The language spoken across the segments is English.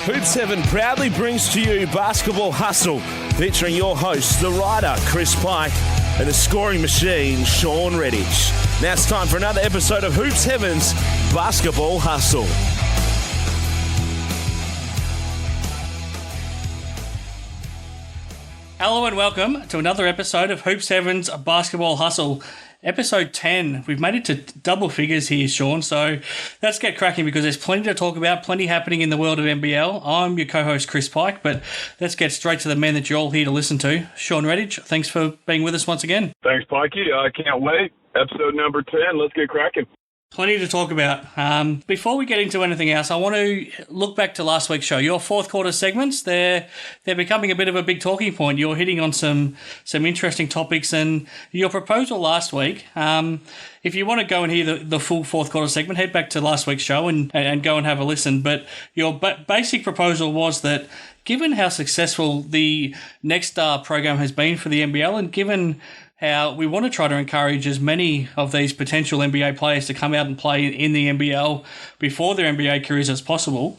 Hoops Heaven proudly brings to you Basketball Hustle, featuring your hosts, the writer, Chris Pike, and the scoring machine, Shawn Redhage. Now it's time for another episode of Hoops Heaven's Basketball Hustle. Hello and welcome to another episode of Hoops Heaven's Basketball Hustle. Episode 10. We've made it to double figures here, Shawn, so let's get cracking because there's plenty to talk about, plenty happening in the world of NBL. I'm your co-host, Chris Pike, but let's get straight to the man that you're all here to listen to. Shawn Redhage, thanks for being with us once again. Thanks, Pikey. I can't wait. Episode number 10. Let's get cracking. Plenty to talk about. Before we get into anything else, I want to look back to last week's show. Your fourth quarter segments, they're becoming a bit of a big talking point. You're hitting on some interesting topics, and your proposal last week, if you want to go and hear the full fourth quarter segment, head back to last week's show and go and have a listen. But your basic proposal was that given how successful the Next Star program has been for the NBL, and given how we want to try to encourage as many of these potential NBA players to come out and play in the NBL before their NBA careers as possible,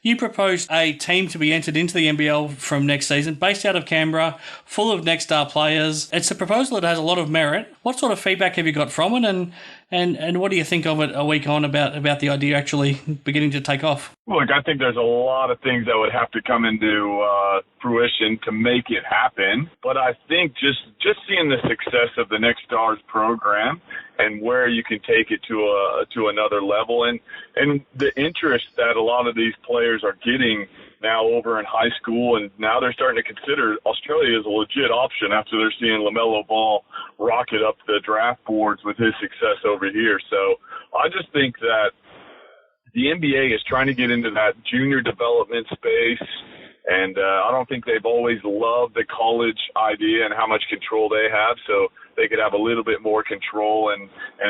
you proposed a team to be entered into the NBL from next season, based out of Canberra, full of Next Star players. It's a proposal that has a lot of merit. What sort of feedback have you got from it, and what do you think of it a week on about the idea actually beginning to take off? Look, I think there's a lot of things that would have to come into fruition to make it happen. But I think just seeing the success of the Next Stars program and where you can take it to another level, and the interest that a lot of these players are getting now over in high school, and now they're starting to consider Australia as a legit option after they're seeing LaMelo Ball rocket up the draft boards with his success over here. So I just think that the NBA is trying to get into that junior development space, and I don't think they've always loved the college idea and how much control they have, so they could have a little bit more control and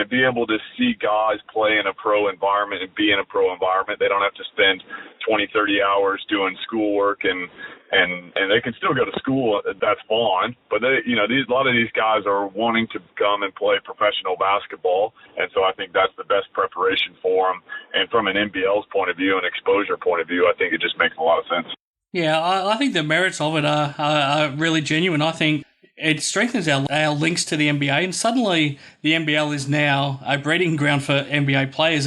be able to see guys play in a pro environment and be in a pro environment. They don't have to spend 20, 30 hours doing schoolwork, and they can still go to school. That's fine. But a lot of these guys are wanting to come and play professional basketball, and so I think that's the best preparation for them. And from an NBL's point of view and exposure point of view, I think it just makes a lot of sense. Yeah, I think the merits of it are really genuine. I think it strengthens our links to the NBA, and suddenly the NBL is now a breeding ground for NBA players.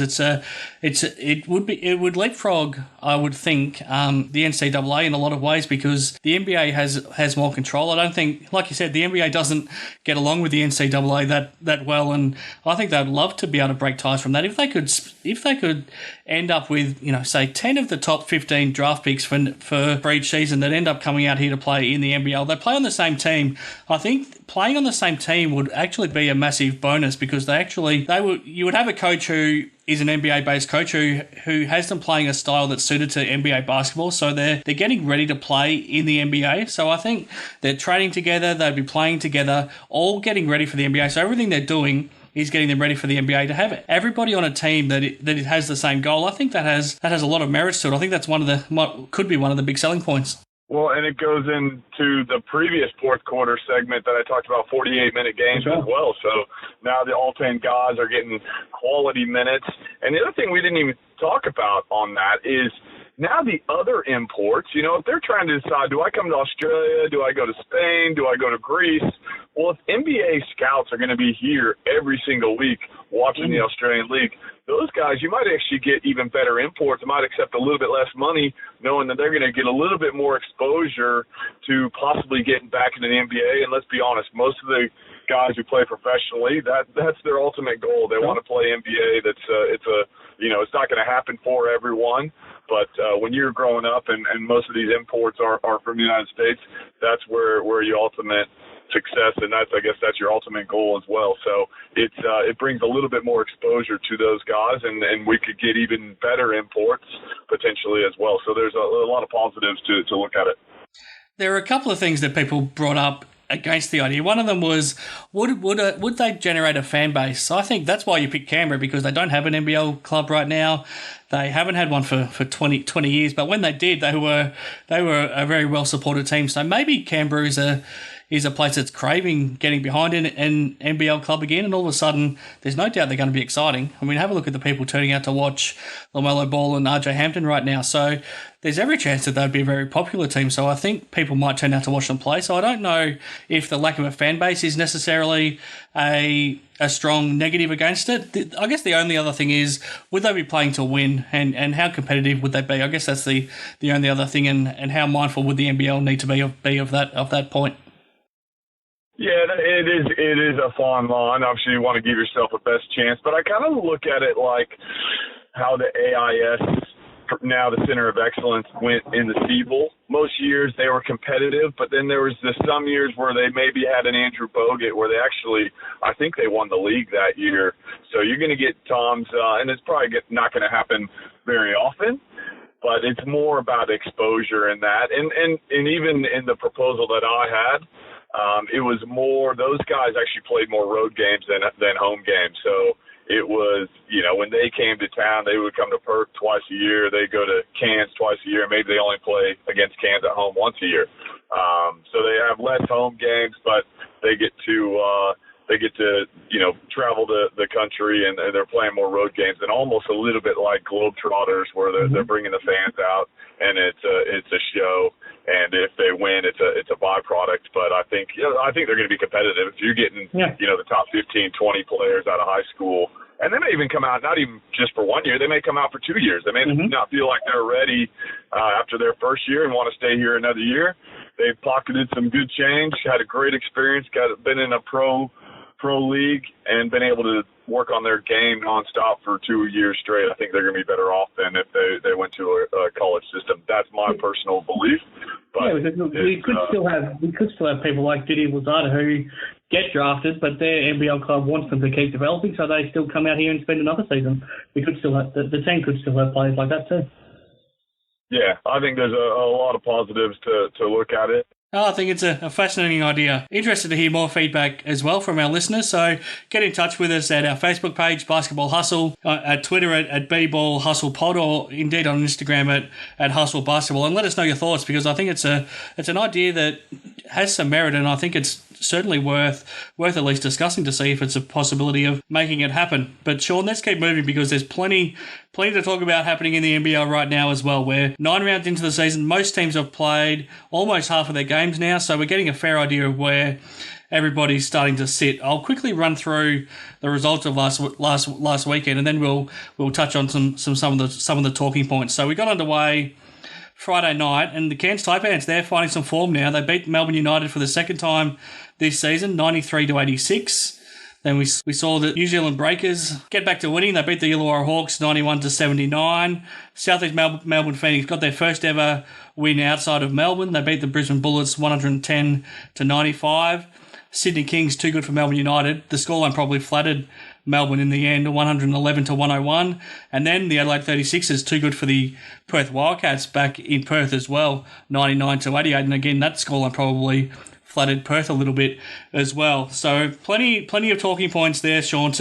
It would leapfrog, I would think, the NCAA in a lot of ways, because the NBA has more control. I don't think, like you said, the NBA doesn't get along with the NCAA that well, and I think they'd love to be able to break ties from that. If they could end up with, say 10 of the top 15 draft picks for each season that end up coming out here to play in the NBL, they play on the same team. I think playing on the same team would actually be a massive bonus, because you would have a coach who is an NBA-based coach who has them playing a style that's suited to NBA basketball, so they're getting ready to play in the NBA. So I think they're training together, they'd be playing together, all getting ready for the NBA. So everything they're doing is getting them ready for the NBA. To have everybody on a team that it has the same goal, I think that has a lot of merits to it. I think that's could be one of the big selling points. Well, and it goes into the previous fourth quarter segment that I talked about, 48-minute games as well. So now all 10 guys are getting quality minutes. And the other thing we didn't even talk about on that is now the other imports, if they're trying to decide, do I come to Australia? Do I go to Spain? Do I go to Greece? Well, if NBA scouts are going to be here every single week watching the Australian League, those guys, you might actually get even better imports. They might accept a little bit less money, knowing that they're going to get a little bit more exposure to possibly getting back into the NBA. And let's be honest, most of the guys who play professionally, that's their ultimate goal. They want to play NBA. It's not going to happen for everyone. But when you're growing up and most of these imports are from the United States, that's where your ultimate success, and I guess that's your ultimate goal as well. So it brings a little bit more exposure to those guys, and we could get even better imports potentially as well. So there's a lot of positives to look at it. There are a couple of things that people brought up against the idea. One of them was, would they generate a fan base? I think that's why you picked Canberra, because they don't have an NBL club right now. They haven't had one for 20 years, but when they did, they were a very well supported team. So maybe Canberra is a place that's craving getting behind an NBL club again, and all of a sudden, there's no doubt they're going to be exciting. I mean, have a look at the people turning out to watch LaMelo Ball and RJ Hampton right now. So there's every chance that they'd be a very popular team. So I think people might turn out to watch them play. So I don't know if the lack of a fan base is necessarily a strong negative against it. I guess the only other thing is, would they be playing to win, and how competitive would they be? I guess that's the only other thing, and how mindful would the NBL need to be of that point? Yeah, it is a fine line. Obviously, you want to give yourself a best chance, but I kind of look at it like how the AIS, now the Center of Excellence, went in the Siebel. Most years they were competitive, but then there was some years where they maybe had an Andrew Bogut where they actually, I think they won the league that year. So you're going to get Tom's, and it's probably not going to happen very often, but it's more about exposure in that. And even in the proposal that I had, it was more, those guys actually played more road games than home games. So it was, when they came to town, they would come to Perth twice a year. They'd go to Cairns twice a year. Maybe they only play against Cairns at home once a year. So they have less home games, but they get to travel the country, and they're playing more road games, and almost a little bit like Globetrotters, where they're bringing the fans out, and it's a show. And if they win, it's a byproduct. But I think they're going to be competitive. If you're getting the top 15, 20 players out of high school, and they may even come out not even just for 1 year. They may come out for 2 years. They may not feel like they're ready after their first year and want to stay here another year. They've pocketed some good change, had a great experience, been in a pro league, and been able to work on their game nonstop for 2 years straight. I think they're going to be better off than if they went to a college system. That's my personal belief. But we could still have people like Didi Lozada who get drafted, but their NBL club wants them to keep developing, so they still come out here and spend another season. We could still have the team could still have players like that too. Yeah, I think there's a lot of positives to look at it. I think it's a fascinating idea. Interested to hear more feedback as well from our listeners, so get in touch with us at our Facebook page, Basketball Hustle, at Twitter at bball hustle pod, or indeed on Instagram at Hustle Basketball, and let us know your thoughts, because I think it's an idea that has some merit, and I think it's certainly worth at least discussing to see if it's a possibility of making it happen. But Shawn, let's keep moving, because there's plenty to talk about happening in the NBL right now as well. We're 9 rounds into the season. Most teams have played almost half of their games now, so we're getting a fair idea of where everybody's starting to sit. I'll quickly run through the results of last weekend, and then we'll touch on some of the talking points. So we got underway Friday night, and the Cairns Taipans, they're finding some form now. They beat Melbourne United for the second time this season, 93-86. Then we saw the New Zealand Breakers get back to winning. They beat the Illawarra Hawks 91-79. Southeast Melbourne Phoenix got their first ever win outside of Melbourne. They beat the Brisbane Bullets 110-95. Sydney Kings, too good for Melbourne United. The scoreline probably flattered Melbourne in the end, 111-101. And then the Adelaide 36ers, too good for the Perth Wildcats back in Perth as well, 99-88. And again, that scoreline probably flattered Perth a little bit as well. So plenty of talking points there, Shawn,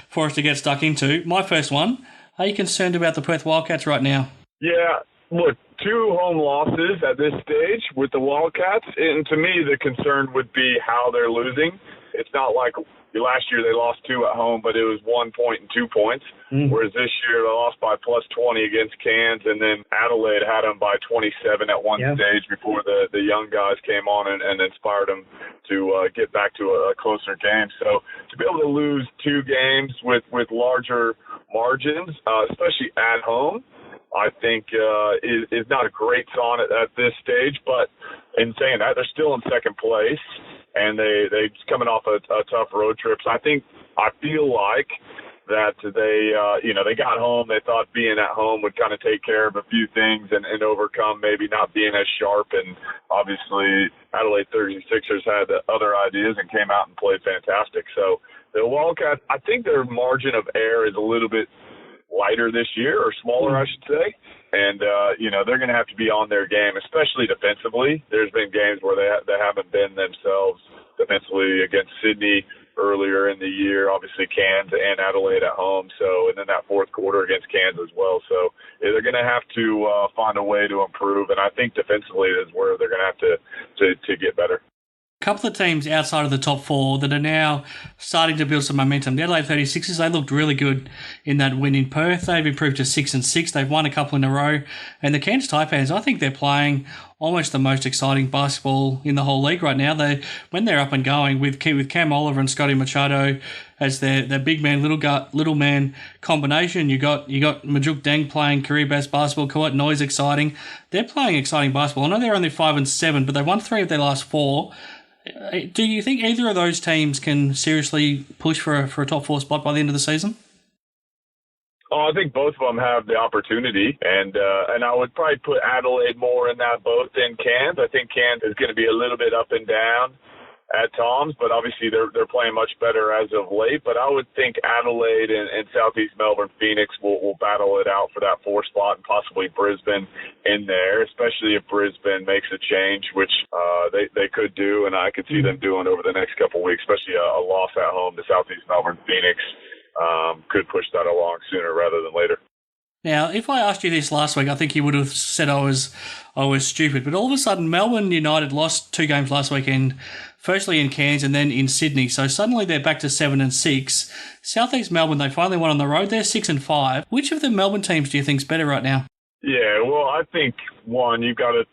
for us to get stuck into. My first one, are you concerned about the Perth Wildcats right now? Yeah, look, 2 home losses at this stage with the Wildcats, and to me the concern would be how they're losing. It's not like last year they lost 2 at home, but it was 1 point and 2 points, whereas this year they lost by plus 20 against Cairns, and then Adelaide had them by 27 at one stage before the young guys came on and inspired them to get back to a closer game. So to be able to lose 2 games with larger margins, especially at home, I think is not a great sign at this stage. But in saying that, they're still in second place, and they coming off a tough road trip. So I feel like that they got home. They thought being at home would kind of take care of a few things and overcome maybe not being as sharp. And obviously Adelaide 36ers had other ideas and came out and played fantastic. So the Wildcats, I think their margin of error is a little bit lighter this year, or smaller, I should say. And, they're going to have to be on their game, especially defensively. There's been games where they haven't been themselves defensively against Sydney earlier in the year, obviously Cairns and Adelaide at home. So, and then that fourth quarter against Cairns as well. So they're going to have to find a way to improve. And I think defensively is where they're going to have to get better. couple of teams outside of the top four that are now starting to build some momentum. The Adelaide 36ers, they looked really good in that win in Perth. They've improved to 6-6. They've won a couple in a row. And the Cairns Taipans, I think they're playing almost the most exciting basketball in the whole league right now. When they're up and going with Cam Oliver and Scotty Machado as their big man, little man combination. You got Majuk Deng playing career best basketball. Kawat Noy's exciting. They're playing exciting basketball. I know they're only 5-7, but they've won 3 of their last 4. Do you think either of those teams can seriously push for a top 4 spot by the end of the season? Oh, I think both of them have the opportunity, and I would probably put Adelaide more in that boat than Cairns. I think Cairns is going to be a little bit up and down at times, but obviously they're playing much better as of late. But I would think Adelaide and Southeast Melbourne Phoenix will battle it out for that 4 spot, and possibly Brisbane in there, especially if Brisbane makes a change, which they could do, and I could see them doing over the next couple of weeks, especially a loss at home to Southeast Melbourne Phoenix. Could push that along sooner rather than later. Now, if I asked you this last week, I think you would have said I was stupid. But all of a sudden, Melbourne United lost 2 games last weekend, firstly in Cairns and then in Sydney. So suddenly they're back to 7-6. Southeast Melbourne, they finally won on the road. They're 6-5. Which of the Melbourne teams do you think's better right now? Yeah, well, I think one, you've got to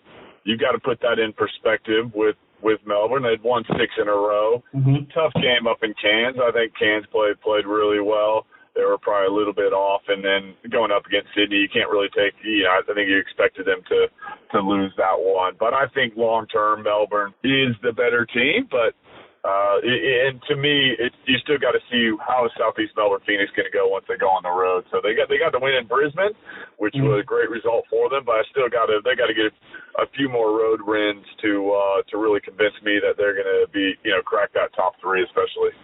put that in perspective with Melbourne. They'd won 6 in a row. Mm-hmm. Tough game up in Cairns. I think Cairns played really well. They were probably a little bit off, and then going up against Sydney, you can't really take. I think you expected them to lose that one. But I think long term, Melbourne is the better team. But and to me, you still got to see how is Southeast Melbourne Phoenix going to go once they go on the road. So they got the win in Brisbane, which was a great result for them. But they got to get a few more road wins to really convince me that they're going to be crack that top 3 especially.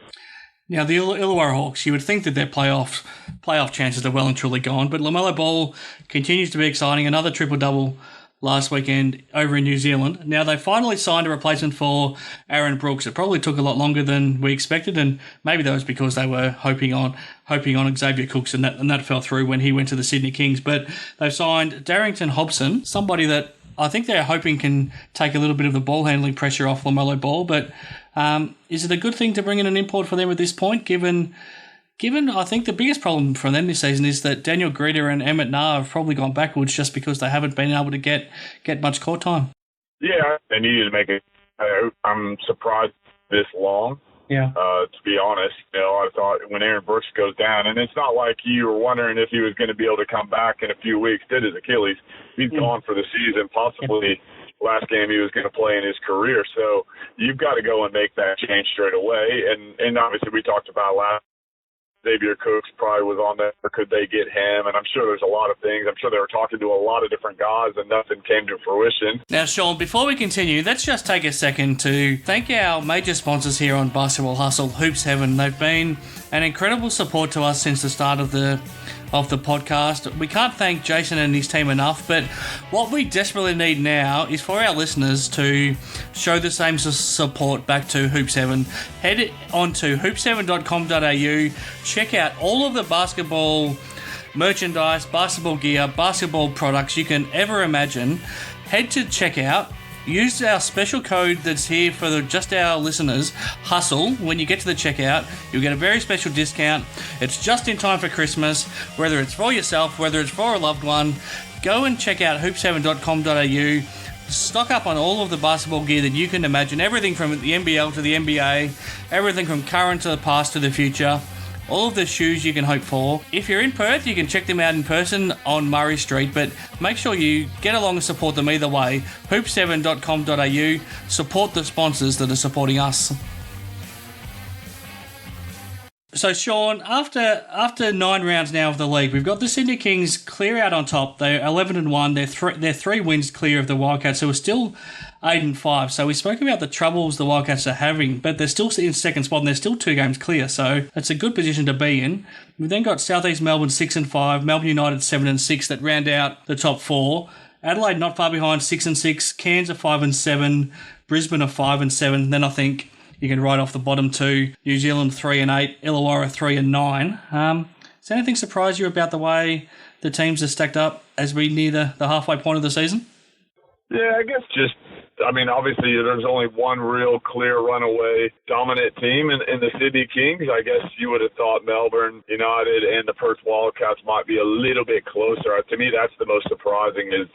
Now, the Illawarra Hawks, you would think that their playoff chances are well and truly gone, but LaMelo Ball continues to be exciting. Another triple-double last weekend over in New Zealand. Now, they finally signed a replacement for Aaron Brooks. It probably took a lot longer than we expected, and maybe that was because they were hoping on Xavier Cooks, and that fell through when he went to the Sydney Kings. But they've signed Darrington Hobson, somebody that I think they're hoping can take a little bit of the ball handling pressure off LaMelo Ball, but is it a good thing to bring in an import for them at this point, given I think the biggest problem for them this season is that Daniel Greeter and Emmett Nah have probably gone backwards just because they haven't been able to get much court time. Yeah, they needed to make it. I'm surprised this long. Yeah. To be honest, I thought when Aaron Brooks goes down, and it's not like you were wondering if he was going to be able to come back in a few weeks. Did his Achilles? He's gone for the season, possibly. Last game he was going to play in his career. So you've got to go and make that change straight away. And obviously we talked about last Xavier Cooks probably was on there. Could they get him? And I'm sure there's a lot of things. I'm sure they were talking to a lot of different guys and nothing came to fruition. Now, Shawn, before we continue, let's just take a second to thank our major sponsors here on Basketball Hustle, Hoops Heaven. They've been an incredible support to us since the start of the podcast. We can't thank Jason and his team enough, but what we desperately need now is for our listeners to show the same support back to Hoops Heaven. Head on to hoopsheaven.com.au, check out all of the basketball merchandise, basketball gear, basketball products you can ever imagine. Head to checkout. Use our special code that's here for just our listeners, HUSTLE. When you get to the checkout, you'll get a very special discount. It's just in time for Christmas, whether it's for yourself, whether it's for a loved one. Go and check out hoopsheaven.com.au. Stock up on all of the basketball gear that you can imagine, everything from the NBL to the NBA, everything from current to the past to the future. All of the shoes you can hope for. If you're in Perth, you can check them out in person on Murray Street, but make sure you get along and support them either way. hoopsheaven.com.au. Support the sponsors that are supporting us. So, Shawn, after 9 rounds now of the league, we've got the Sydney Kings clear out on top. They're 11-1. They're 3 wins clear of the Wildcats, who are still 8-5. So we spoke about the troubles the Wildcats are having, but they're still in second spot and they're still 2 games clear. So that's a good position to be in. We've then got Southeast Melbourne 6-5, Melbourne United 7-6 that round out the top 4. Adelaide not far behind 6-6, Cairns are 5-7, Brisbane are 5-7. Then I think you can write off the bottom 2. New Zealand 3-8, Illawarra 3-9. Does anything surprise you about the way the teams are stacked up as we near the halfway point of the season? Yeah, I guess just I mean, obviously there's only one real clear runaway dominant team in the Sydney Kings. I guess you would have thought Melbourne United and the Perth Wildcats might be a little bit closer. To me, that's the most surprising is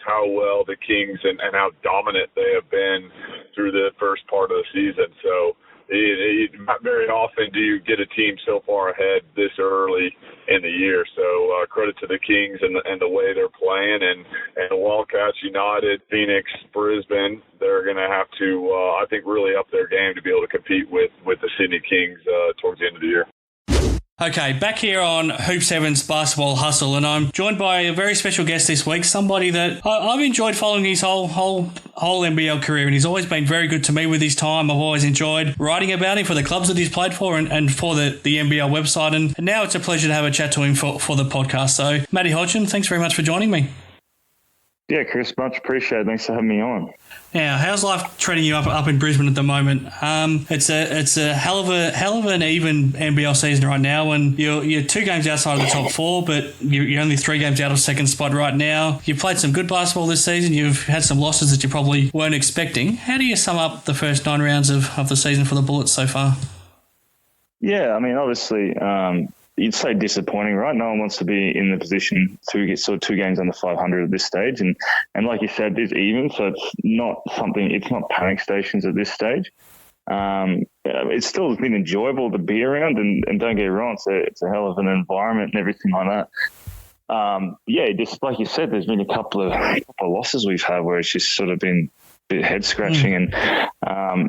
how well the Kings and how dominant they have been through the first part of the season. So not very often do you get a team so far ahead this early in the year. So credit to the Kings and the way they're playing, and the Wildcats, United, Phoenix, Brisbane. They're going to have to, I think, really up their game to be able to compete with the Sydney Kings towards the end of the year. Okay, back here on Hoops Heaven's Basketball Hustle, and I'm joined by a very special guest this week, somebody that I've enjoyed following his whole NBL career, and he's always been very good to me with his time. I've always enjoyed writing about him for the clubs that he's played for and for the NBL website, and now it's a pleasure to have a chat to him for the podcast. So, Matty Hodgson, thanks very much for joining me. Yeah, Chris, much appreciated. Thanks for having me on. Now, how's life treating you up in Brisbane at the moment? It's a hell of an even NBL season right now, and you're 2 games outside of the top 4, but you're only 3 games out of second spot right now. You've played some good basketball this season. You've had some losses that you probably weren't expecting. How do you sum up the first 9 rounds of the season for the Bullets so far? Yeah, I mean, obviously, you'd say disappointing, right? No one wants to be in the position to get sort of 2 games under 500 at this stage. And like you said, it's even, so it's not panic stations at this stage. It still has been enjoyable to be around, and don't get me wrong, it's a hell of an environment and everything like that. Just like you said, there's been a couple of losses we've had where it's just sort of been a bit head scratching, and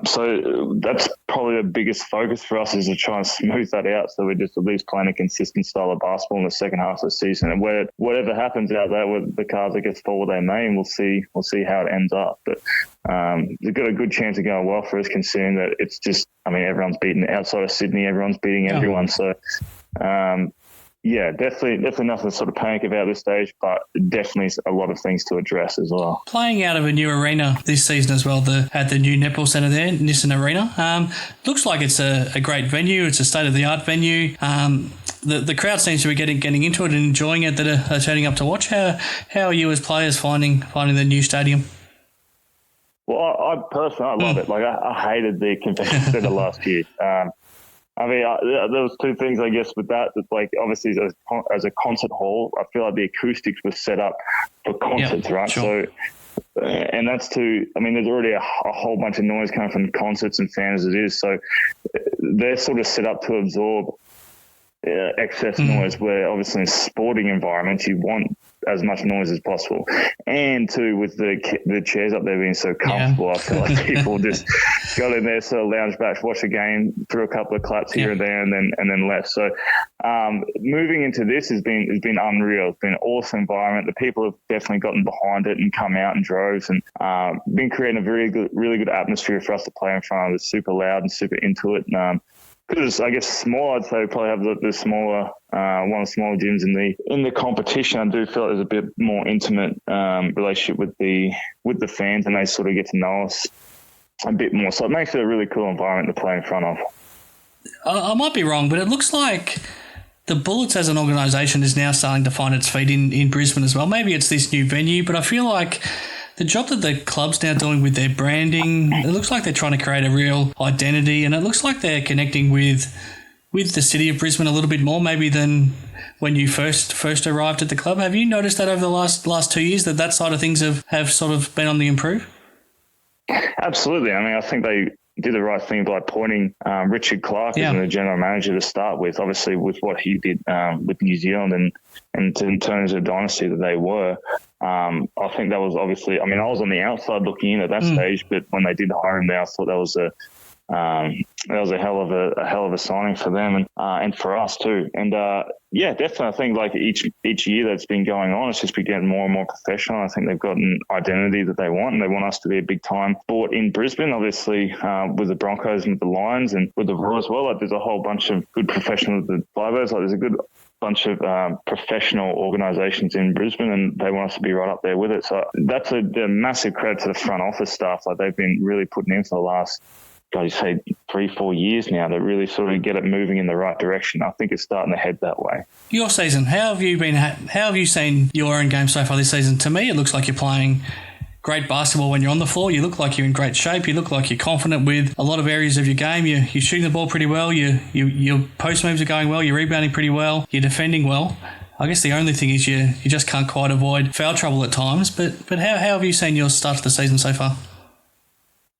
so that's probably the biggest focus for us, is to try and smooth that out, so we're just at least playing a consistent style of basketball in the second half of the season. And whatever happens out there with the cards that gets fall they may, and we'll see how it ends up. But they've got a good chance of going well for us, considering that it's just, I mean, everyone's beaten outside of Sydney, everyone's beating everyone. So definitely nothing to sort of panic about this stage, but definitely a lot of things to address as well. Playing out of a new arena this season as well, at the new netball centre there, Nissan Arena. Looks like it's a great venue. It's a state-of-the-art venue. The crowd seems to be getting into it and enjoying it, that are turning up to watch. How are you as players finding the new stadium? Well, I personally love it. Like, I hated the convention centre last year. I mean, there was 2 things, I guess, with that. Like, obviously, as a concert hall, I feel like the acoustics were set up for concerts, right? Sure. So, and that's there's already a whole bunch of noise coming from concerts and fans as it is. So they're sort of set up to absorb excess noise, where obviously in sporting environments, you want as much noise as possible. And too, with the chairs up there being so comfortable, I feel like people just got in there, sort of lounge back, watch the game, threw a couple of claps here and there, and then left. So moving into this has been unreal. It's been an awesome environment. The people have definitely gotten behind it and come out in droves, and been creating a really good atmosphere for us to play in front of. It's super loud and super into it. And because I guess small, I'd say we probably have the smaller one of the smaller gyms in the competition. I do feel like there's a bit more intimate relationship with the fans, and they sort of get to know us a bit more. So it makes it a really cool environment to play in front of. I might be wrong, but it looks like the Bullets as an organisation is now starting to find its feet in Brisbane as well. Maybe it's this new venue, but I feel like the job that the club's now doing with their branding, it looks like they're trying to create a real identity, and it looks like they're connecting with the city of Brisbane a little bit more maybe than when you first arrived at the club. Have you noticed that over the last 2 years that side of things have sort of been on the improve? Absolutely. I mean, I think they did the right thing by appointing Richard Clark as the general manager to start with, obviously with what he did with New Zealand and in terms of dynasty that they were. I think that was obviously, I mean, I was on the outside looking in at that stage, but when they did hire him, I thought that was a hell of a signing for them and for us too. And definitely, I think like each year that's been going on, it's just been getting more and more professional. I think they've got an identity that they want, and they want us to be a big time sport in Brisbane. Obviously, with the Broncos and the Lions and with the Roar as well. Like, there's a whole bunch of good professionals with the Flyboys. Like, there's a good bunch of professional organisations in Brisbane, and they want us to be right up there with it. So that's a massive credit to the front office staff. Like, they've been really putting in for the last, I'd say 3-4 years now to really sort of get it moving in the right direction. I think it's starting to head that way. Your season, how have you seen your own game so far this season? To me, it looks like you're playing great basketball when you're on the floor. You look like you're in great shape. You look like you're confident with a lot of areas of your game. You're shooting the ball pretty well. Your post moves are going well. You're rebounding pretty well. You're defending well. I guess the only thing is you just can't quite avoid foul trouble at times. But how have you seen your start to the season so far?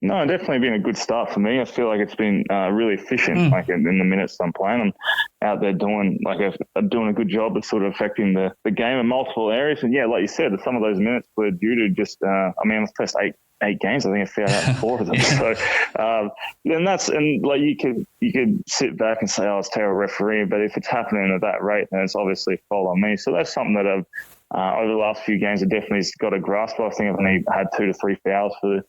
No, definitely been a good start for me. I feel like it's been really efficient. Like in the minutes I'm playing, I'm out there doing a good job of sort of affecting the game in multiple areas. And yeah, like you said, some of those minutes were due to just. I mean, the first eight games, I think I fouled out in 4 of them. So, and like you could sit back and say, oh, it's terrible refereeing, but if it's happening at that rate, then it's obviously a fault on me. So that's something that I've over the last few games, I've definitely got a grasp of. I think I've only had 2 to 3 fouls for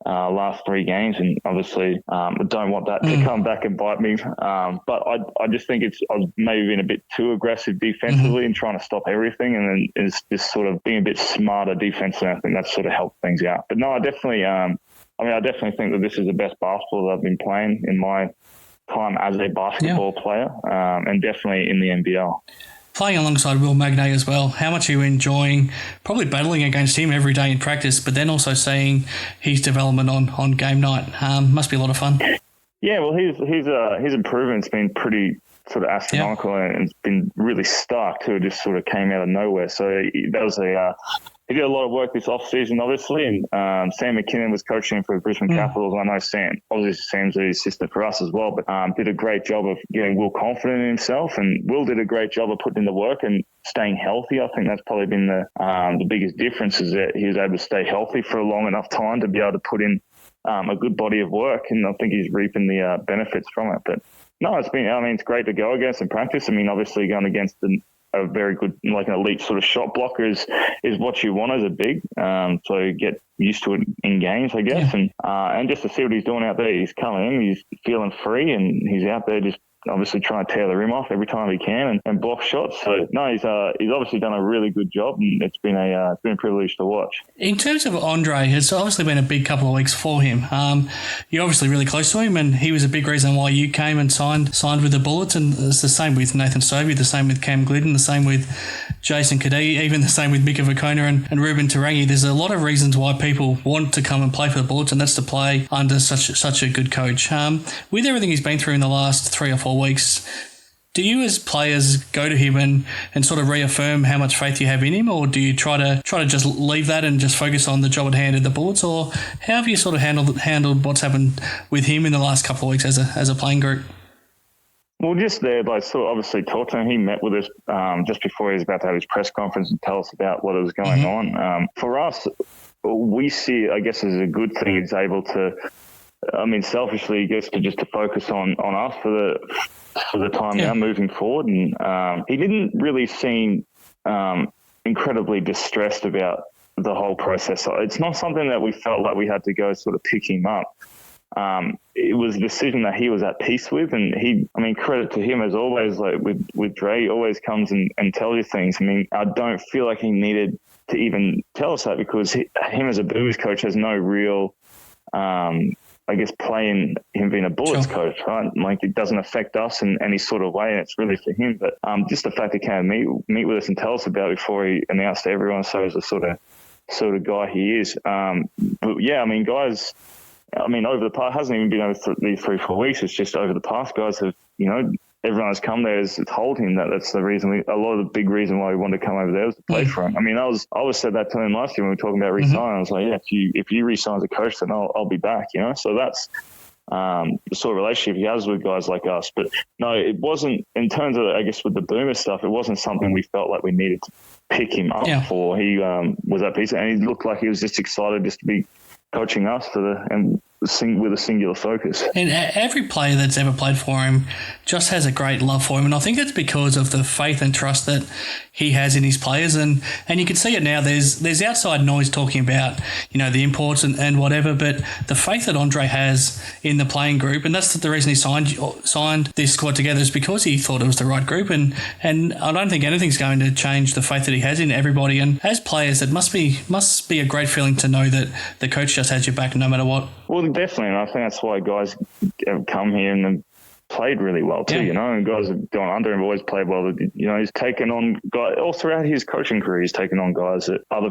the last 3 games, and obviously I don't want that to come back and bite me. But I just think I've maybe been a bit too aggressive defensively and trying to stop everything, and then it's just sort of being a bit smarter defensively. I think that's sort of helped things out. But no, I definitely think that this is the best basketball that I've been playing in my time as a basketball player, and definitely in the NBL. Playing alongside Will Magnay as well, how much are you enjoying probably battling against him every day in practice, but then also seeing his development on game night? Must be a lot of fun. Yeah, well, his improvement's been pretty sort of astronomical, and it's been really stark too. It just sort of came out of nowhere. So that was he did a lot of work this off-season, obviously, and Sam McKinnon was coaching for Brisbane Capitals. I know Sam's the assistant for us as well, but did a great job of getting Will confident in himself, and Will did a great job of putting in the work and staying healthy. I think that's probably been the biggest difference, is that he was able to stay healthy for a long enough time to be able to put in a good body of work, and I think he's reaping the benefits from it. But no, it's great to go against in practice. I mean, obviously going against a very good, like an elite sort of shot blocker is what you want as a big. So you get used to it in games, I guess. And just to see what he's doing out there, he's coming in, he's feeling free, and he's out there just obviously trying to tear the rim off every time he can and block shots. So no, he's obviously done a really good job, and it's been a privilege to watch. In terms of Andre, it's obviously been a big couple of weeks for him. You're obviously really close to him, and he was a big reason why you came and signed with the Bullets. And it's the same with Nathan Sobey, the same with Cam Glidden, the same with Jason Kadee, even the same with Mika Vakona and Ruben Tarangi. There's a lot of reasons why people want to come and play for the Bullets, and that's to play under such a good coach. With everything he's been through in the last 3 or 4 weeks, do you as players go to him and sort of reaffirm how much faith you have in him, or do you try to just leave that and just focus on the job at hand at the Bullets, or how have you sort of handled what's happened with him in the last couple of weeks as a playing group? Well, just there, by sort of obviously talking to him, he met with us just before he was about to have his press conference and tell us about what was going on. For us, we see, I guess, as a good thing, he's able to, selfishly, he gets to focus on us for the time now moving forward. And he didn't really seem incredibly distressed about the whole process. It's not something that we felt like we had to go sort of pick him up. It was a decision that he was at peace with, and credit to him as always, like with Dre, he always comes and tells you things. I don't feel like he needed to even tell us that, because him as a Boomers coach has no real, play in him being a Bullets coach, right? Like, it doesn't affect us in any sort of way, and it's really for him. But just the fact he came meet with us and tell us about it before he announced to everyone, shows the sort of guy he is. But yeah, guys, over the past, hasn't even been over these 3-4 weeks. It's just over the past, guys have, everyone has come there has told him that's the reason. A lot of the big reason why we wanted to come over there was to play for him. I always said that to him last year when we were talking about re-signing. I was like, if you re-sign as a coach, then I'll be back. So that's the sort of relationship he has with guys like us. But no, it wasn't, in terms of, I guess, with the Boomer stuff, it wasn't something we felt like we needed to pick him up for. He was at peace, and he looked like he was just excited just to be coaching us with a singular focus. And every player that's ever played for him just has a great love for him, and I think it's because of the faith and trust that he has in his players, and you can see it now. There's outside noise talking about the imports and whatever, but the faith that Andre has in the playing group, and that's the reason he signed this squad together, is because he thought it was the right group, and I don't think anything's going to change the faith that he has in everybody. And as players, it must be a great feeling to know that the coach just has your back no matter what. Well, definitely, and I think that's why guys come here and played really well too, and guys have gone under him, have always played well. He's taken on guys all throughout his coaching career. He's taken on guys that other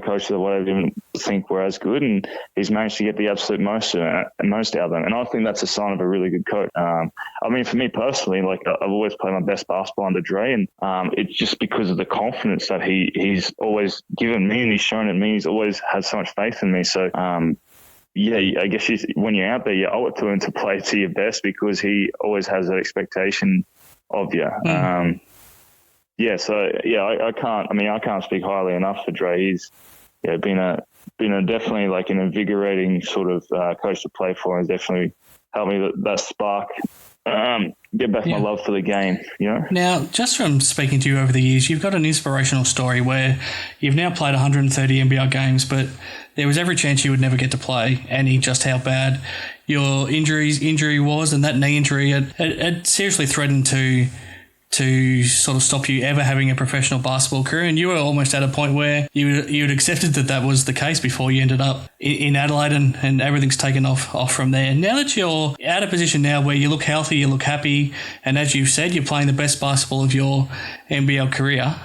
coaches or whatever didn't think were as good, and he's managed to get the absolute most out of them. And I think that's a sign of a really good coach. For me personally, like I've always played my best basketball under Dre, and it's just because of the confidence that he's always given me and he's shown it me. He's always had so much faith in me. So, I guess when you're out there, you owe it to him to play to your best because he always has that expectation of you. I can't speak highly enough for Dre. He's been a definitely like an invigorating sort of coach to play for, and definitely helped me that spark. Get back my love for the game, Now, just from speaking to you over the years, you've got an inspirational story where you've now played 130 NBL games, but there was every chance you would never get to play, and just how bad your injury was, and that knee injury had seriously threatened to sort of stop you ever having a professional basketball career, and you were almost at a point where you'd accepted that was the case before you ended up in Adelaide, and everything's taken off from there. Now that you're out of position now where you look healthy, you look happy, and as you've said, you're playing the best basketball of your NBL career,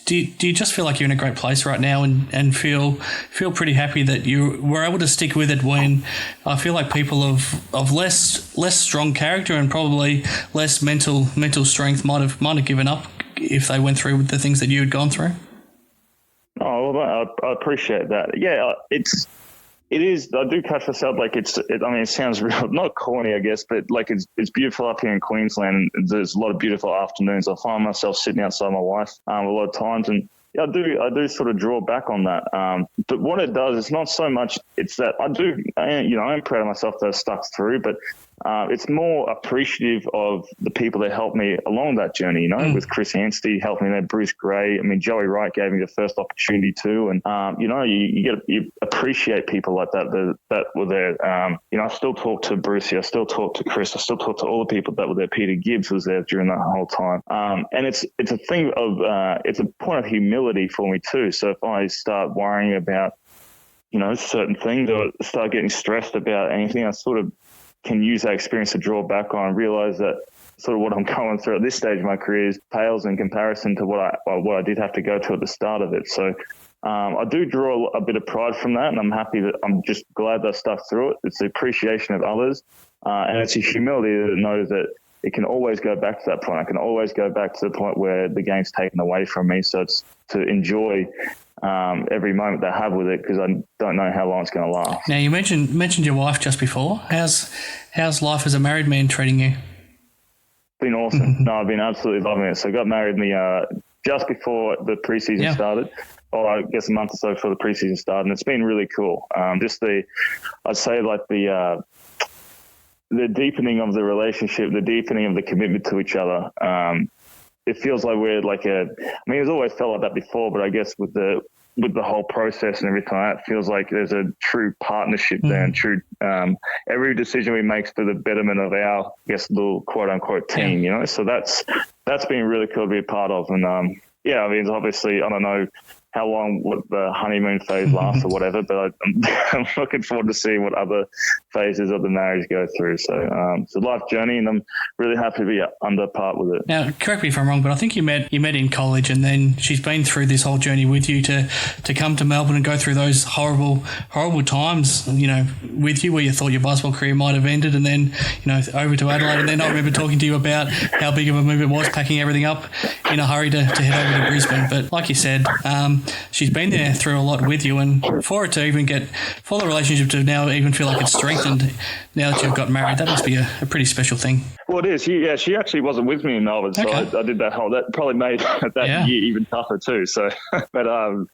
do you just feel like you're in a great place right now and feel pretty happy that you were able to stick with it when I feel like people of less strong character and probably less mental strength might have given up if they went through the things that you had gone through? Oh, well, I appreciate that. Yeah, it is. I do catch myself like it sounds real, not corny, I guess, but like it's beautiful up here in Queensland. And there's a lot of beautiful afternoons. I find myself sitting outside my wife a lot of times, and I do sort of draw back on that. But what it does, it's not so much. It's that I am proud of myself that I've stuck through, but it's more appreciative of the people that helped me along that journey, with Chris Anstey helping me there, Bruce Gray. I mean, Joey Wright gave me the first opportunity too. And, you appreciate people like that were there. I still talk to Brucey. I still talk to Chris. I still talk to all the people that were there. Peter Gibbs was there during that whole time. And it's a thing of, it's a point of humility for me too. So if I start worrying about, certain things or start getting stressed about anything, I sort of can use that experience to draw back on and realize that sort of what I'm going through at this stage of my career pales in comparison to what I did have to go to at the start of it. So I do draw a bit of pride from that, and I'm just glad that I stuck through it. It's the appreciation of others, and it's a humility that knows that it can always go back to that point. I can always go back to the point where the game's taken away from me. So it's to enjoy every moment that I have with it, because I don't know how long it's going to last. Now, you mentioned your wife just before. How's life as a married man treating you? It's been awesome. No, I've been absolutely loving it. So I got married just before the preseason started, or I guess a month or so before the preseason started, and it's been really cool. I'd say like the deepening of the relationship, the deepening of the commitment to each other. It feels like we're like it's always felt like that before, but I guess with the whole process and everything like that, it feels like there's a true partnership there, and true, every decision we make is for the betterment of our, I guess, little quote unquote team, so that's been really cool to be a part of. And, obviously, I don't know how long the honeymoon phase lasts or whatever, but I'm looking forward to seeing what other phases of the marriage go through. So it's a life journey, and I'm really happy to be under part with it. Now, correct me if I'm wrong, but I think you met in college, and then she's been through this whole journey with you to come to Melbourne and go through those horrible times, with you, where you thought your basketball career might have ended, and then, over to Adelaide. And then I remember talking to you about how big of a move it was, packing everything up in a hurry to head over to Brisbane. But like you said, she's been there through a lot with you, and for the relationship to now even feel like it's strengthened now that you've got married, that must be a pretty special thing. Well, it is. She actually wasn't with me in Melbourne, so okay. I did that probably made that year even tougher too. So, but and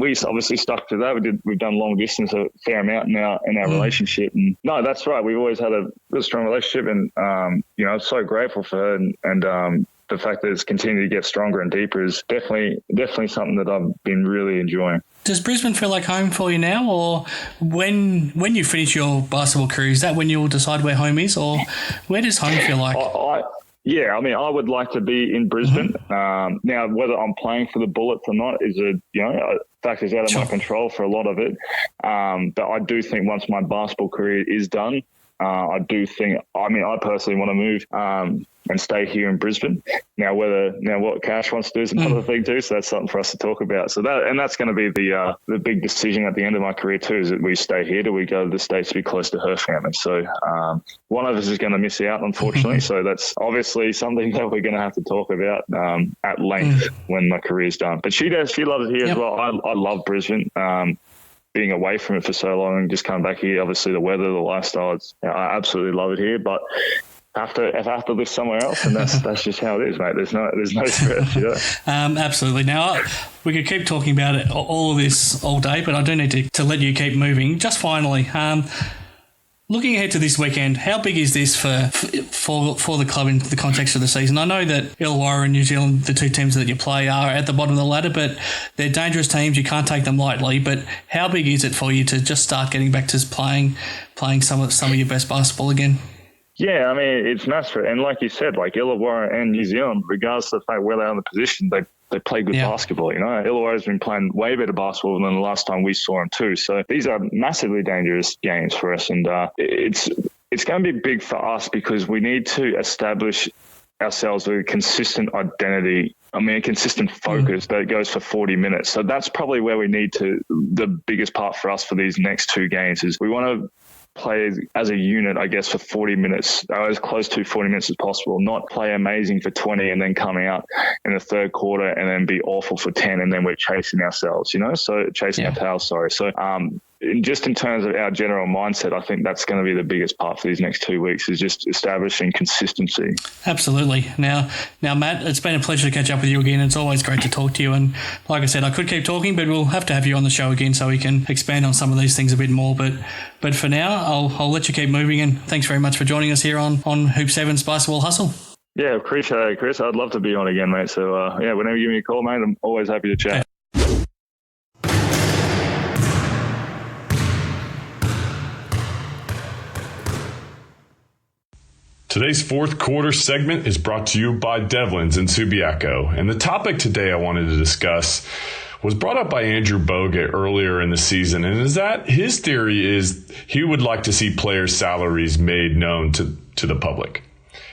we obviously stuck to that. We've done long distance a fair amount now in our relationship, and no, that's right. We've always had a really strong relationship, and I'm so grateful for her, and the fact that it's continued to get stronger and deeper is definitely something that I've been really enjoying. Does Brisbane feel like home for you now, or when you finish your basketball career, is that when you'll decide where home is, or where does home feel like? I would like to be in Brisbane. Now, whether I'm playing for the Bullets or not is a factors out of my control for a lot of it. But I do think once my basketball career is done, I personally want to move and stay here in Brisbane. Now what Cash wants to do is another thing too, so that's something for us to talk about. So that's going to be the big decision at the end of my career too, is that we stay here, do we go to the States to be close to her family? So one of us is going to miss out, unfortunately. So that's obviously something that we're going to have to talk about at length when my career's done. But she loves it here as well. I love Brisbane. Being away from it for so long and just coming back here, obviously the weather, the lifestyle, I absolutely love it here. But if I have to live somewhere else, and that's just how it is, mate. There's no stress, you know? Absolutely. Now, we could keep talking about it, all of this all day, but I do need to let you keep moving. Just finally, looking ahead to this weekend, how big is this for the club in the context of the season? I know that Illawarra and New Zealand, the two teams that you play, are at the bottom of the ladder, but they're dangerous teams. You can't take them lightly. But how big is it for you to just start getting back to playing some of your best basketball again? Yeah, I mean, it's massive. And like you said, like Illawarra and New Zealand, regardless of the fact where they're in the position, they play good basketball, you know. Illawarra's been playing way better basketball than the last time we saw them too. So these are massively dangerous games for us. And it's going to be big for us because we need to establish ourselves with a consistent identity. I mean, a consistent focus that goes for 40 minutes. So that's probably where we need the biggest part for us for these next two games is we want to play as a unit, I guess, for 40 minutes, as close to 40 minutes as possible, not play amazing for 20 and then come out in the third quarter and then be awful for 10 and then we're chasing ourselves, you know, so chasing our tails, sorry. So just in terms of our general mindset, I think that's going to be the biggest part for these next 2 weeks is just establishing consistency. Absolutely. Now, Matt, it's been a pleasure to catch up with you again. It's always great to talk to you. And like I said, I could keep talking, but we'll have to have you on the show again so we can expand on some of these things a bit more. But for now, I'll let you keep moving. And thanks very much for joining us here on Hoop 7's Basketball Hustle. Yeah, appreciate it, Chris. I'd love to be on again, mate. So, whenever you give me a call, mate, I'm always happy to chat. Today's fourth quarter segment is brought to you by Devlin's in Subiaco. And the topic today I wanted to discuss was brought up by Andrew Bogut earlier in the season. And is that his theory is he would like to see players' salaries made known to the public.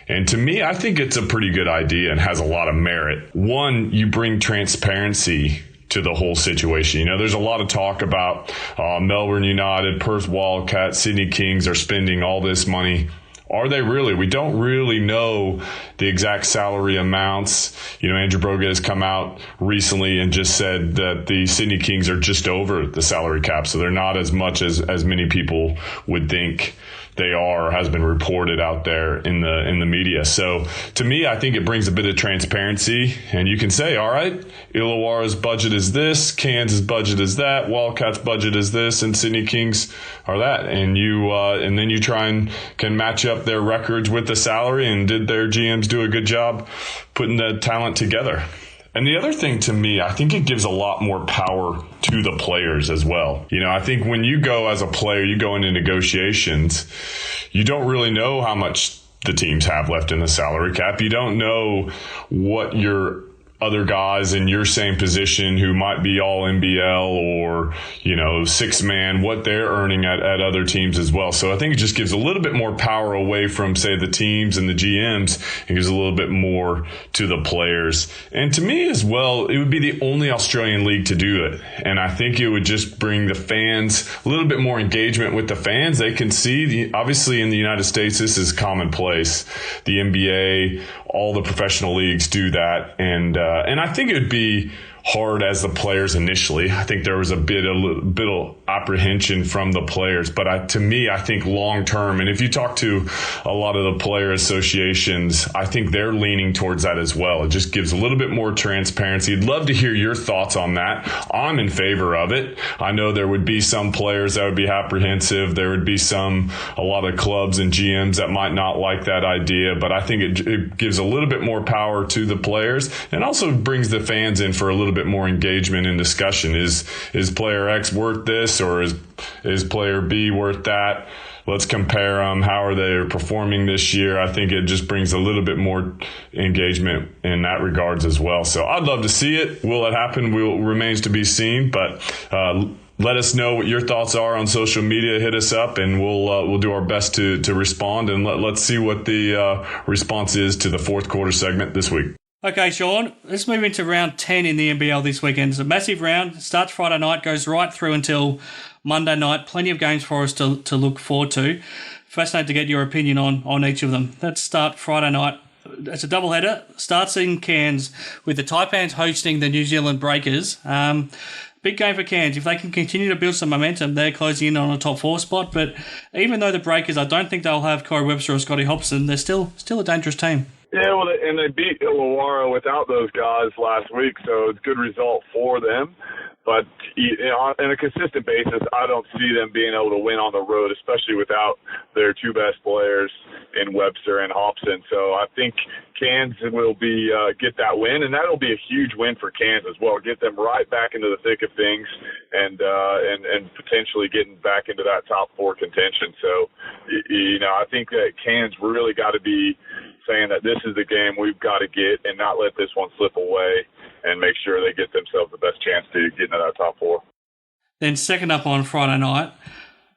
And to me, I think it's a pretty good idea and has a lot of merit. One, you bring transparency to the whole situation. You know, there's a lot of talk about Melbourne United, Perth Wildcats, Sydney Kings are spending all this money. Are they really? We don't really know the exact salary amounts. You know, Andrew Bogut has come out recently and just said that the Sydney Kings are just over the salary cap, so they're not as much as many people would think they are, has been reported out there in the media. So to me, I think it brings a bit of transparency, and you can say, all right, Illawarra's budget is this, Cairns' budget is that, Wildcats' budget is this, and Sydney Kings are that. And you and then you try and can match up their records with the salary, and did their GMs do a good job putting the talent together? And the other thing to me, I think it gives a lot more power to the players as well. You know, I think when you go as a player, you go into negotiations, you don't really know how much the teams have left in the salary cap. You don't know what your other guys in your same position who might be all NBL or, you know, six man, what they're earning at other teams as well. So I think it just gives a little bit more power away from, say, the teams and the GMs, and gives a little bit more to the players. And to me as well, it would be the only Australian league to do it. And I think it would just bring the fans a little bit more engagement with the fans. They can see, obviously in the United States, this is commonplace. The NBA, all the professional leagues do that. And I think it would be hard as the players initially. I think there was a bit of apprehension from the players, but to me, I think long term, and if you talk to a lot of the player associations, I think they're leaning towards that as well. It just gives a little bit more transparency. I'd love to hear your thoughts on that. I'm in favor of it. I know there would be some players that would be apprehensive. There would be a lot of clubs and GMs that might not like that idea, but I think it gives a little bit more power to the players and also brings the fans in for a little bit more engagement and discussion. Is player X worth this, or is player B worth that? Let's compare them. How are they performing this year? I think it just brings a little bit more engagement in that regards as well. So I'd love to see it. Will it happen? Remains to be seen. But Let us know what your thoughts are on social media. Hit us up, and we'll do our best to respond. And let's see what the response is to the fourth quarter segment this week. Okay, Shawn, let's move into round 10 in the NBL this weekend. It's a massive round. Starts Friday night, goes right through until Monday night. Plenty of games for us to look forward to. Fascinated to get your opinion on each of them. Let's start Friday night. It's a doubleheader. Starts in Cairns with the Taipans hosting the New Zealand Breakers. Big game for Cairns. If they can continue to build some momentum, they're closing in on a top 4 spot. But even though the Breakers, I don't think they'll have Corey Webster or Scotty Hodgson, they're still a dangerous team. Yeah, well, and they beat Illawarra without those guys last week, so it's a good result for them. But on a consistent basis, I don't see them being able to win on the road, especially without their two best players in Webster and Hobson. So I think Cairns will get that win, and that'll be a huge win for Cairns as well. Get them right back into the thick of things, and potentially getting back into that top 4 contention. So I think that Cairns really got to be saying that this is the game we've got to get, and not let this one slip away, and make sure they get themselves the best chance to get into that top 4. Then second up on Friday night,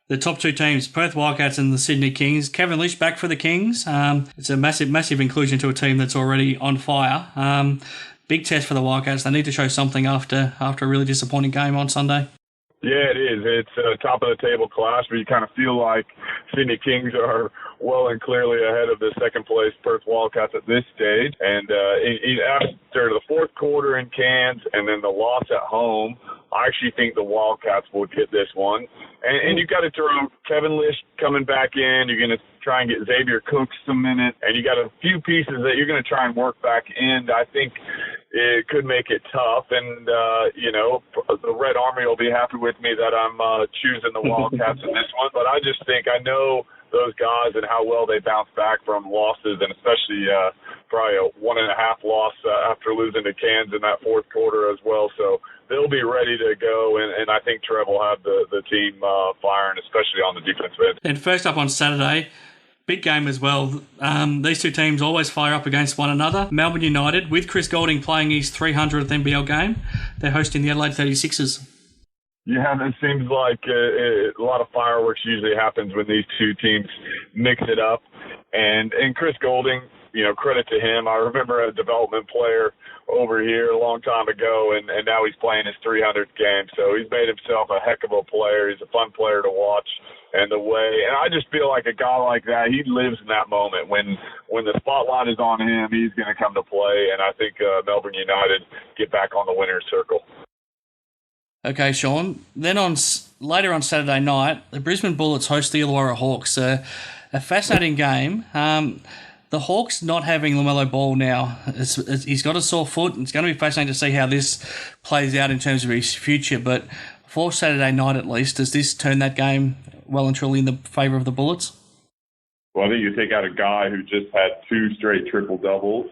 the top 2 teams, Perth Wildcats and the Sydney Kings. Kevin Lish back for the Kings. It's a massive inclusion to a team that's already on fire. Big test for the Wildcats. They need to show something after a really disappointing game on Sunday. Yeah, it is. It's a top-of-the-table clash, but you kind of feel like Sydney Kings are well and clearly ahead of the second-place Perth Wildcats at this stage. And after the fourth quarter in Cairns and then the loss at home, I actually think the Wildcats will get this one. And you've got to throw Kevin Lish coming back in. You're going to try and get Xavier Cooks some minutes. And you got a few pieces that you're going to try and work back in. I think it could make it tough. And, the Red Army will be happy with me that I'm choosing the Wildcats in this one. But I just think I know those guys and how well they bounce back from losses, and especially probably a 1.5 loss after losing to Cairns in that fourth quarter as well. So they'll be ready to go, and I think Trev will have the team firing, especially on the defensive end. And first up on Saturday, big game as well. These two teams always fire up against one another. Melbourne United, with Chris Goulding playing his 300th NBL game, they're hosting the Adelaide 36ers. Yeah, it seems like a lot of fireworks usually happens when these two teams mix it up. And Chris Goulding, credit to him. I remember a development player over here a long time ago, and now he's playing his 300th game. So he's made himself a heck of a player. He's a fun player to watch. And I just feel like a guy like that, he lives in that moment. When the spotlight is on him, he's going to come to play. And I think Melbourne United get back on the winner's circle. Okay, Shawn. Then later on Saturday night, the Brisbane Bullets host the Illawarra Hawks. A fascinating game. The Hawks not having LaMelo Ball now, he's got a sore foot. It's going to be fascinating to see how this plays out in terms of his future. But for Saturday night at least, does this turn that game well and truly in the favour of the Bullets? Well, I think you take out a guy who just had 2 straight triple-doubles,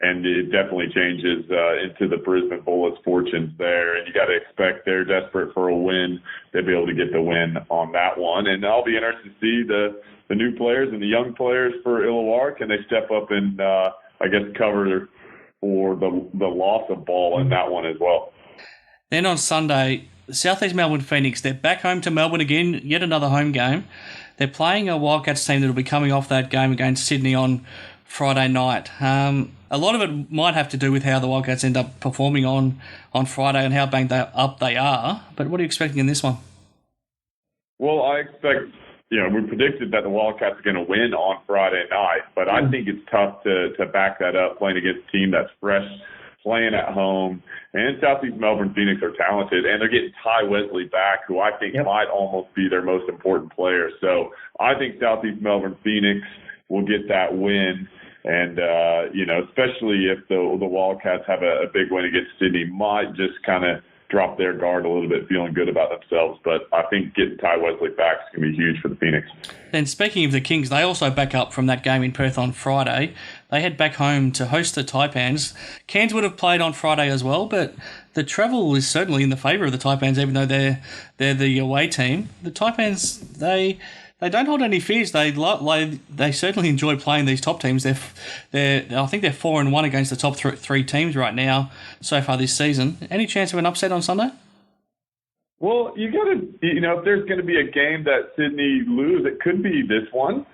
and it definitely changes into the Brisbane Bullets' fortunes there. And you got to expect they're desperate for a win. They'll be able to get the win on that one. And I'll be interested to see the new players and the young players for Illawarra. Can they step up and, cover for the loss of Ball in that one as well? Then on Sunday, South East Melbourne Phoenix, they're back home to Melbourne again, yet another home game. They're playing a Wildcats team that will be coming off that game against Sydney on Friday night. A lot of it might have to do with how the Wildcats end up performing on Friday and how banged up they are. But what are you expecting in this one? Well, I expect, we predicted that the Wildcats are going to win on Friday night, but I think it's tough to back that up playing against a team that's fresh, playing at home. And Southeast Melbourne Phoenix are talented, and they're getting Ty Wesley back, who I think might almost be their most important player. So I think Southeast Melbourne Phoenix will get that win. And, especially if the Wildcats have a big win against Sydney, might just kind of drop their guard a little bit, feeling good about themselves. But I think getting Ty Wesley back is going to be huge for the Phoenix. Then speaking of the Kings, they also back up from that game in Perth on Friday. They head back home to host the Taipans. Cairns would have played on Friday as well, but the travel is certainly in the favour of the Taipans, even though they're the away team. The Taipans, they don't hold any fears. They certainly enjoy playing these top teams. I think they're 4-1 against the top 3 teams right now so far this season. Any chance of an upset on Sunday? Well, you got to, if there's going to be a game that Sydney lose, it could be this one.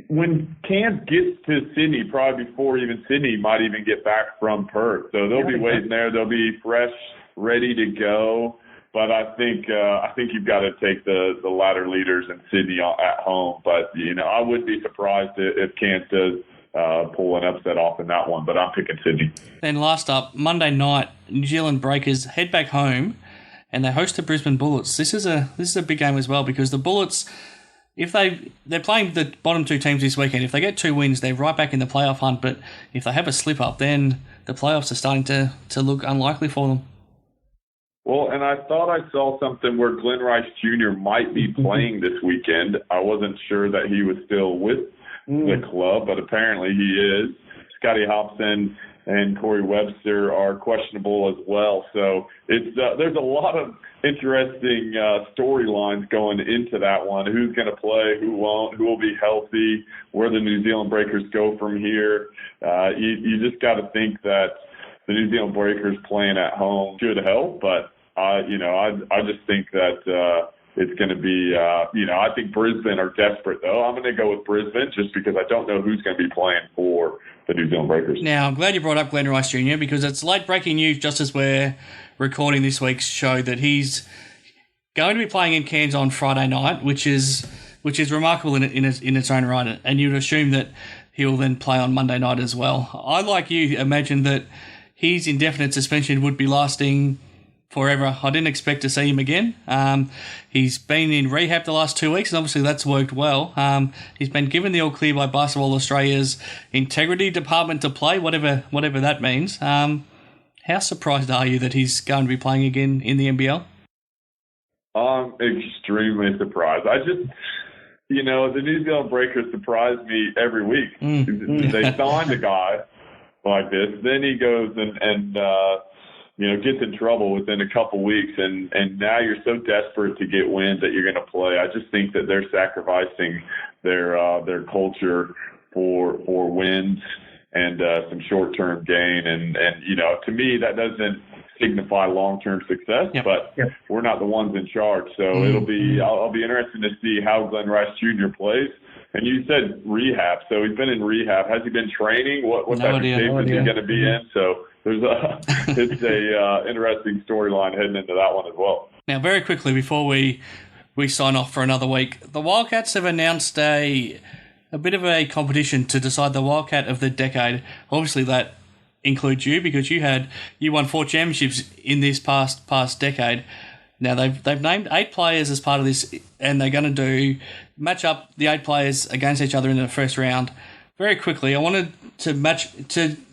When Cairns gets to Sydney, probably before even Sydney might even get back from Perth. So they'll be waiting there. They'll be fresh, ready to go. But I think you've got to take the ladder leaders in Sydney at home. But, I wouldn't be surprised if Cairns does pull an upset off in that one. But I'm picking Sydney. Then last up, Monday night, New Zealand Breakers head back home and they host the Brisbane Bullets. This is a big game as well because the Bullets, if they're playing the bottom two teams this weekend, if they get 2 wins, they're right back in the playoff hunt. But if they have a slip up, then the playoffs are starting to look unlikely for them. Well, and I thought I saw something where Glen Rice Jr. might be playing this weekend. I wasn't sure that he was still with the club, but apparently he is. Scotty Hobson and Corey Webster are questionable as well. So there's a lot of interesting storylines going into that one. Who's going to play, who won't, who will be healthy, where the New Zealand Breakers go from here. You just got to think that the New Zealand Breakers playing at home should help, but I just think that it's going to be, I think Brisbane are desperate, though. I'm going to go with Brisbane just because I don't know who's going to be playing for the New Zealand Breakers. Now, I'm glad you brought up Glen Rice Jr. because it's late breaking news just as we're recording this week's show that he's going to be playing in Cairns on Friday night, which is remarkable in its own right, and you'd assume that he will then play on Monday night as well. I, like you, imagine that his indefinite suspension would be lasting forever. I didn't expect to see him again. He's been in rehab the last 2 weeks, and obviously that's worked well. He's been given the all clear by Basketball Australia's integrity department to play, whatever that means. How surprised are you that he's going to be playing again in the NBL? I'm extremely surprised. The New Zealand Breakers surprise me every week. They signed a guy like this, then he goes and gets in trouble within a couple weeks, and now you're so desperate to get wins that you're going to play. I just think that they're sacrificing their culture for wins and some short-term gain, and to me that doesn't signify long-term success. But we're not the ones in charge, so I'll be interested to see how Glen Rice Jr. plays. And you said rehab, so he's been in rehab. Has he been training? What type of shape is he going to be in? So it's a interesting storyline heading into that one as well. Now, very quickly before we sign off for another week, the Wildcats have announced a bit of a competition to decide the Wildcat of the decade. Obviously, that includes you because you won 4 championships in this past decade. Now, they've named 8 players as part of this, and they're going to match up the 8 players against each other in the first round. Very quickly, I wanted to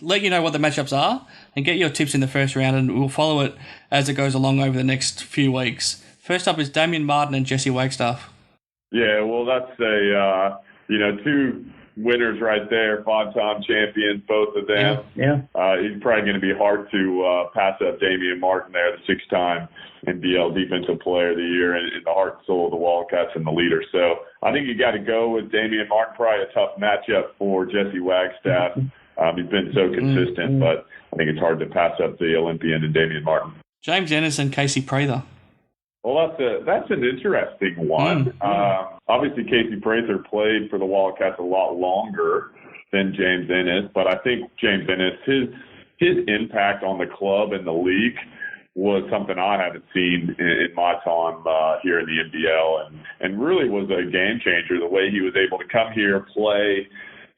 let you know what the matchups are and get your tips in the first round, and we'll follow it as it goes along over the next few weeks. First up is Damian Martin and Jesse Wagstaff. Yeah, well, that's 2 winners right there, 5-time champions, both of them. Yeah. He's probably going to be hard to pass up Damian Martin there, the 6-time NBL Defensive Player of the Year and the heart and soul of the Wildcats and the leader. So I think you got to go with Damian Martin. Probably a tough matchup for Jesse Wagstaff. He's been so consistent, but I think it's hard to pass up the Olympian and Damian Martin. James Ennis and Casey Prather. Well, that's an interesting one. Obviously, Casey Prather played for the Wildcats a lot longer than James Ennis, but I think James Ennis, his impact on the club and the league was something I haven't seen in my time here in the NBL, and really was a game changer. The way he was able to come here, play,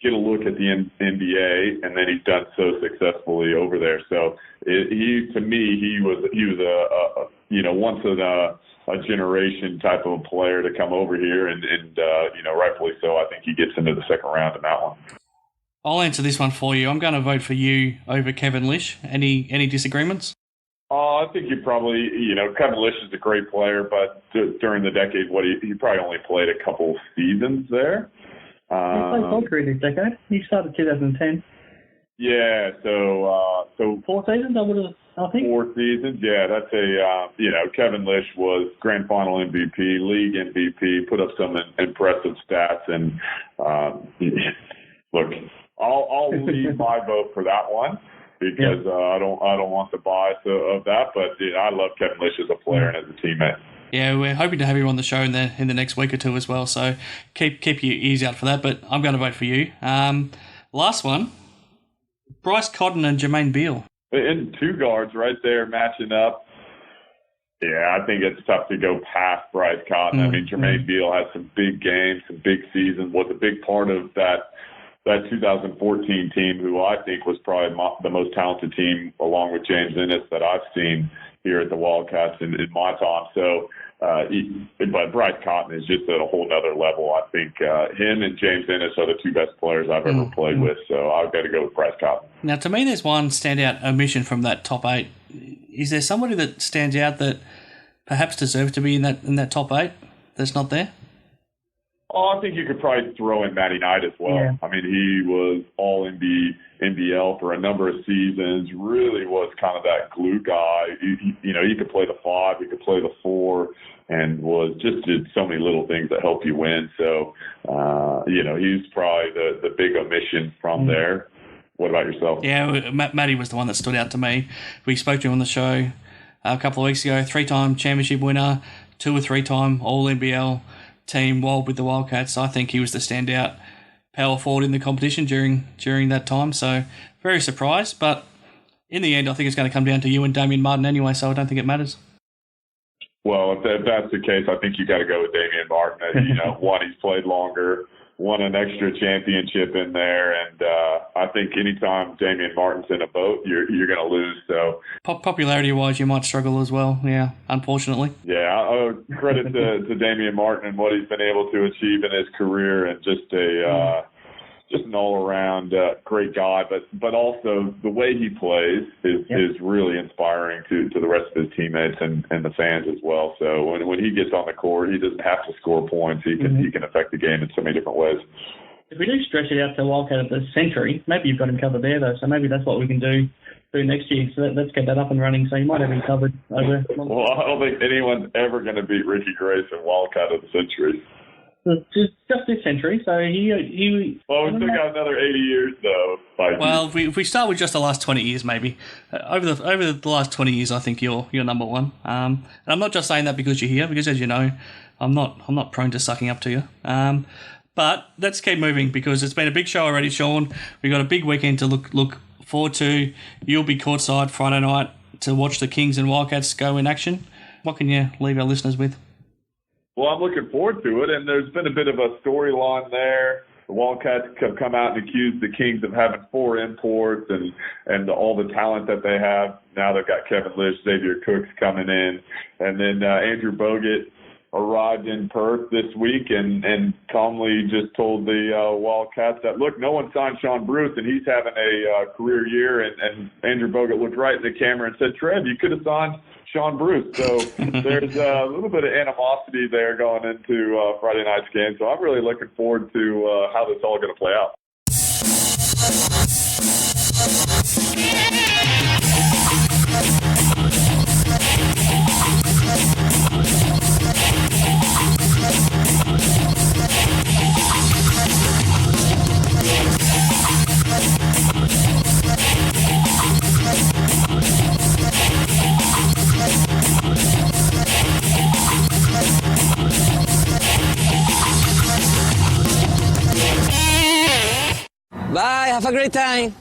get a look at the NBA, and then he's done so successfully over there. So he was a once in a generation type of a player to come over here, and rightfully so. I think he gets into the second round in that one. I'll answer this one for you. I'm going to vote for you over Kevin Lish. Any disagreements? I think you probably, Kevin Lish is a great player, but during the decade, he probably only played a couple seasons there. He played full career this decade. He started 2010. Yeah, so 4 seasons, I think. 4 seasons, yeah. That's Kevin Lish was Grand Final MVP, League MVP, put up some impressive stats, and look, I'll leave my vote for that one. because I don't want the bias of that. But I love Kevin Lish as a player and as a teammate. Yeah, we're hoping to have you on the show in the next week or two as well. So keep your ears out for that. But I'm going to vote for you. Last one, Bryce Cotton and Jermaine Biel. And two guards right there matching up. Yeah, I think it's tough to go past Bryce Cotton. I mean, Jermaine Biel had some big games, some big seasons, was a big part of that 2014 team, who I think was probably the most talented team, along with James Ennis, that I've seen here at the Wildcats in my time. So, but Bryce Cotton is just at a whole nother level. I think him and James Ennis are the two best players I've ever played with. So I've got to go with Bryce Cotton. Now, to me, there's one standout omission from that top 8. Is there somebody that stands out that perhaps deserves to be in that top 8 that's not there? Oh, I think you could probably throw in Matty Knight as well. Yeah. I mean, he was all NBL for a number of seasons, really was kind of that glue guy. He could play the 5, he could play the 4, and did so many little things that help you win. So, he's probably the big omission from there. What about yourself? Yeah, Matty was the one that stood out to me. We spoke to him on the show a couple of weeks ago, 3-time championship winner, 2 or 3-time All-NBL team while with the Wildcats. I think he was the standout power forward in the competition during that time. So very surprised, but in the end, I think it's going to come down to you and Damian Martin anyway, so I don't think it matters. Well, if that's the case, I think you got to go with Damian Martin. One, he's played longer, won an extra championship in there, and I think anytime Damian Martin's in a boat, you're going to lose. So popularity-wise, you might struggle as well. Yeah, unfortunately. Yeah, credit to Damian Martin and what he's been able to achieve in his career, and just an all-around great guy. But also the way he plays is really inspiring to the rest of his teammates and the fans as well. So when he gets on the court, he doesn't have to score points. He can affect the game in so many different ways. If we do stretch it out to Wildcat at the Century, maybe you've got him covered there though. So maybe that's what we can do next year. So let's get that up and running. So you might have him covered over. Well, I don't think anyone's ever going to beat Ricky Grace in Wildcat at the Century. Just this century, so he. Well, we still got another 80 years, though. Well, if we start with just the last 20 years, maybe over the last 20 years, I think you're number one. And I'm not just saying that because you're here, because as you know, I'm not prone to sucking up to you. But let's keep moving because it's been a big show already, Shawn. We've got a big weekend to look forward to. You'll be courtside Friday night to watch the Kings and Wildcats go in action. What can you leave our listeners with? Well, I'm looking forward to it, and there's been a bit of a storyline there. The Wildcats have come out and accused the Kings of having 4 imports and all the talent that they have. Now they've got Kevin Lish, Xavier Cooks coming in, and then Andrew Bogut arrived in Perth this week and calmly just told the Wildcats that, look, no one signed Sean Bruce, and he's having a career year. And Andrew Bogut looked right in the camera and said, Trev, you could have signed Sean Bruce. So there's a little bit of animosity there going into Friday night's game. So I'm really looking forward to how this is all going to play out. Bye, have a great time.